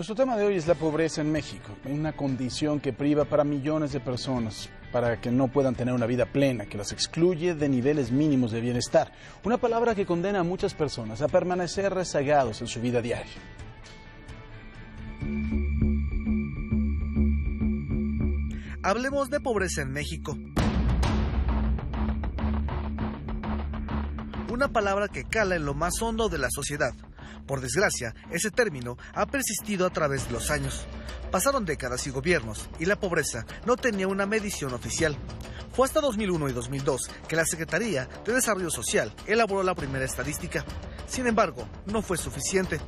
Nuestro tema de hoy es la pobreza en México, una condición que priva para millones de personas, para que no puedan tener una vida plena, que las excluye de niveles mínimos de bienestar. Una palabra que condena a muchas personas a permanecer rezagados en su vida diaria. Hablemos de pobreza en México. Una palabra que cala en lo más hondo de la sociedad. Por desgracia, ese término ha persistido a través de los años. Pasaron décadas y gobiernos, y la pobreza no tenía una medición oficial. Fue hasta 2001 y 2002 que la Secretaría de Desarrollo Social elaboró la primera estadística. Sin embargo, no fue suficiente.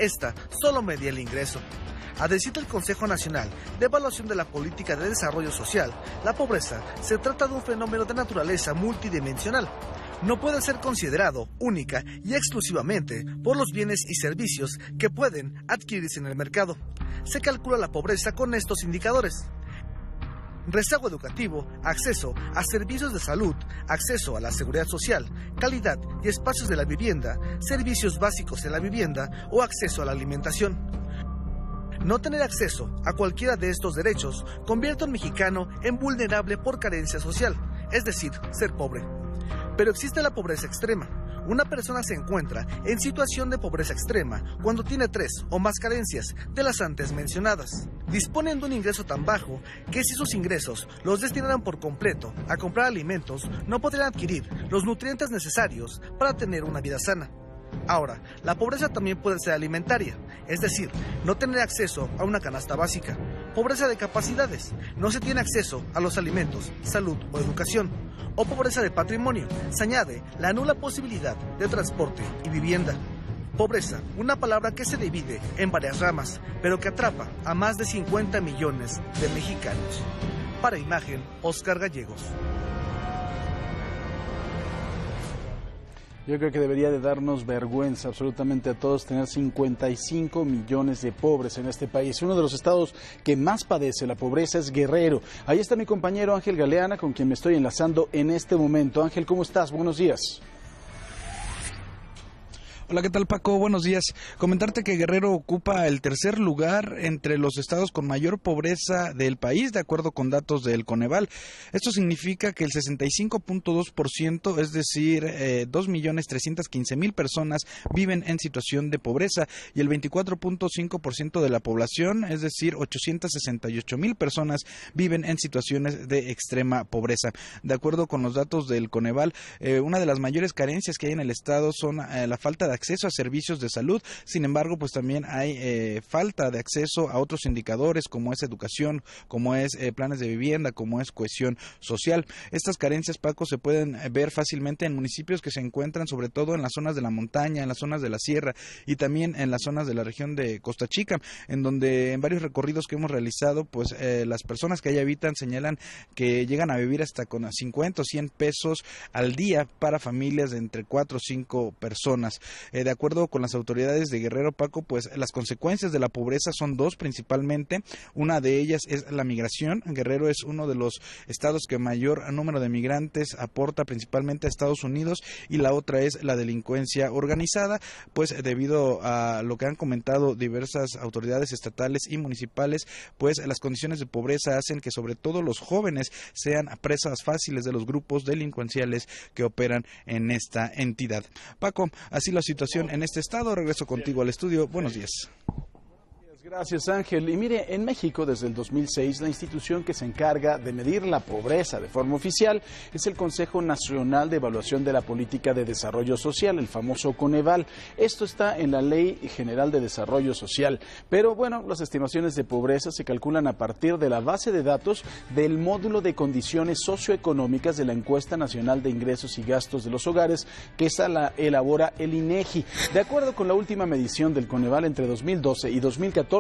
Esta solo medía el ingreso. A decir del Consejo Nacional de Evaluación de la Política de Desarrollo Social, la pobreza se trata de un fenómeno de naturaleza multidimensional. No puede ser considerado única y exclusivamente por los bienes y servicios que pueden adquirirse en el mercado. Se calcula la pobreza con estos indicadores: rezago educativo, acceso a servicios de salud, acceso a la seguridad social, calidad y espacios de la vivienda, servicios básicos de la vivienda o acceso a la alimentación. No tener acceso a cualquiera de estos derechos convierte a un mexicano en vulnerable por carencia social, es decir, ser pobre. Pero existe la pobreza extrema. Una persona se encuentra en situación de pobreza extrema cuando tiene 3 o más carencias de las antes mencionadas. Disponen de un ingreso tan bajo que si sus ingresos los destinaran por completo a comprar alimentos, no podrían adquirir los nutrientes necesarios para tener una vida sana. Ahora, la pobreza también puede ser alimentaria, es decir, no tener acceso a una canasta básica. Pobreza de capacidades, no se tiene acceso a los alimentos, salud o educación. O pobreza de patrimonio, se añade la nula posibilidad de transporte y vivienda. Pobreza, una palabra que se divide en varias ramas, pero que atrapa a más de 50 millones de mexicanos. Para Imagen, Oscar Gallegos. Yo creo que debería de darnos vergüenza absolutamente a todos tener 55 millones de pobres en este país. Uno de los estados que más padece la pobreza es Guerrero. Ahí está mi compañero Ángel Galeana, con quien me estoy enlazando en este momento. Ángel, ¿cómo estás? Buenos días. Hola, ¿qué tal, Paco? Buenos días. Comentarte que Guerrero ocupa el tercer lugar entre los estados con mayor pobreza del país, de acuerdo con datos del Coneval. Esto significa que el 65.2%, es decir, 2.315.000 personas viven en situación de pobreza, y el 24.5% de la población, es decir, 868.000 personas viven en situaciones de extrema pobreza. De acuerdo con los datos del Coneval, una de las mayores carencias que hay en el estado son la falta de acceso a servicios de salud. Sin embargo, pues también hay falta de acceso a otros indicadores, como es educación, como es planes de vivienda, como es cohesión social. Estas carencias, Paco, se pueden ver fácilmente en municipios que se encuentran sobre todo en las zonas de la montaña, en las zonas de la sierra y también en las zonas de la región de Costa Chica, en donde en varios recorridos que hemos realizado, pues las personas que allá habitan señalan que llegan a vivir hasta con 50 o 100 pesos al día para familias de entre 4 o 5 personas. De acuerdo con las autoridades de Guerrero, Paco, pues las consecuencias de la pobreza son dos principalmente. Una de ellas es la migración. Guerrero es uno de los estados que mayor número de migrantes aporta principalmente a Estados Unidos, y la otra es la delincuencia organizada, pues debido a lo que han comentado diversas autoridades estatales y municipales, pues las condiciones de pobreza hacen que sobre todo los jóvenes sean presas fáciles de los grupos delincuenciales que operan en esta entidad. Paco, así la situación en este estado. Regreso contigo al estudio. Buenos días. Gracias, Ángel. Y mire, en México desde el 2006 la institución que se encarga de medir la pobreza de forma oficial es el Consejo Nacional de Evaluación de la Política de Desarrollo Social, el famoso Coneval. Esto está en la Ley General de Desarrollo Social. Pero bueno, las estimaciones de pobreza se calculan a partir de la base de datos del módulo de condiciones socioeconómicas de la Encuesta Nacional de Ingresos y Gastos de los Hogares, que esa la elabora el INEGI. De acuerdo con la última medición del Coneval entre 2012 y 2014,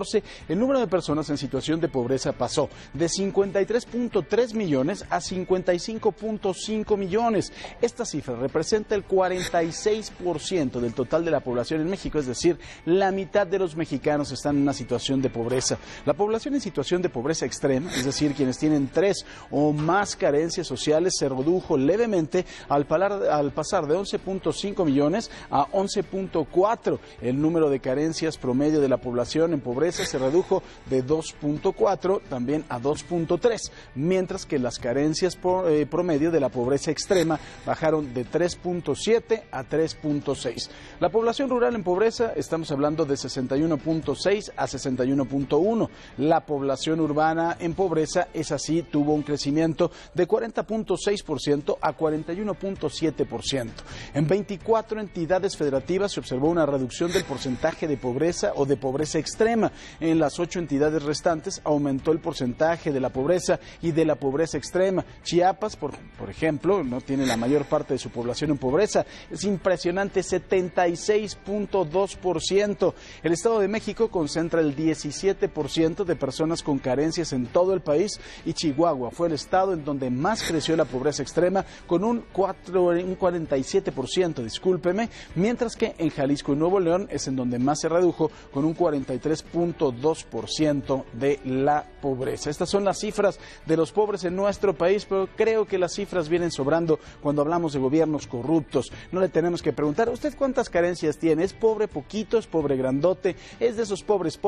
el número de personas en situación de pobreza pasó de 53.3 millones a 55.5 millones. Esta cifra representa el 46% del total de la población en México, es decir, la mitad de los mexicanos están en una situación de pobreza. La población en situación de pobreza extrema, es decir, quienes tienen 3 o más carencias sociales, se redujo levemente al pasar de 11.5 millones a 11.4. El número de carencias promedio de la población en pobreza pobreza se redujo de 2.4 también a 2.3, mientras que las carencias promedio de la pobreza extrema bajaron de 3.7 a 3.6. La población rural en pobreza, estamos hablando de 61.6 a 61.1. La población urbana en pobreza, es así, tuvo un crecimiento de 40.6% a 41.7%. En 24 entidades federativas se observó una reducción del porcentaje de pobreza o de pobreza extrema. En las 8 entidades restantes aumentó el porcentaje de la pobreza y de la pobreza extrema. Chiapas, por ejemplo, no tiene la mayor parte de su población en pobreza. Es impresionante, 76.2%. El Estado de México concentra el 17% de personas con carencias en todo el país y Chihuahua fue el estado en donde más creció la pobreza extrema con un 47%, discúlpeme, mientras que en Jalisco y Nuevo León es en donde más se redujo con un 43.2% de la pobreza. Estas son las cifras de los pobres en nuestro país, pero creo que las cifras vienen sobrando cuando hablamos de gobiernos corruptos. No le tenemos que preguntar, ¿usted cuántas carencias tiene? ¿Es pobre poquito? ¿Es pobre grandote? ¿Es de esos pobres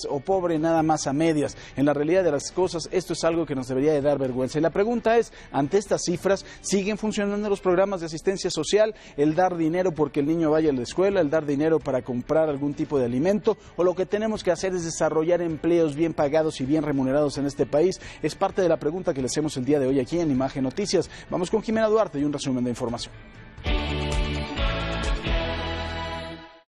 o pobre nada más a medias? En la realidad de las cosas, esto es algo que nos debería de dar vergüenza. Y la pregunta es, ante estas cifras, ¿siguen funcionando los programas de asistencia social? ¿El dar dinero porque el niño vaya a la escuela? ¿El dar dinero para comprar algún tipo de alimento? ¿O lo que tenemos que hacer es desarrollar empleos bien pagados y bien remunerados en este país? Es parte de la pregunta que le hacemos el día de hoy aquí en Imagen Noticias. Vamos con Jimena Duarte y un resumen de información.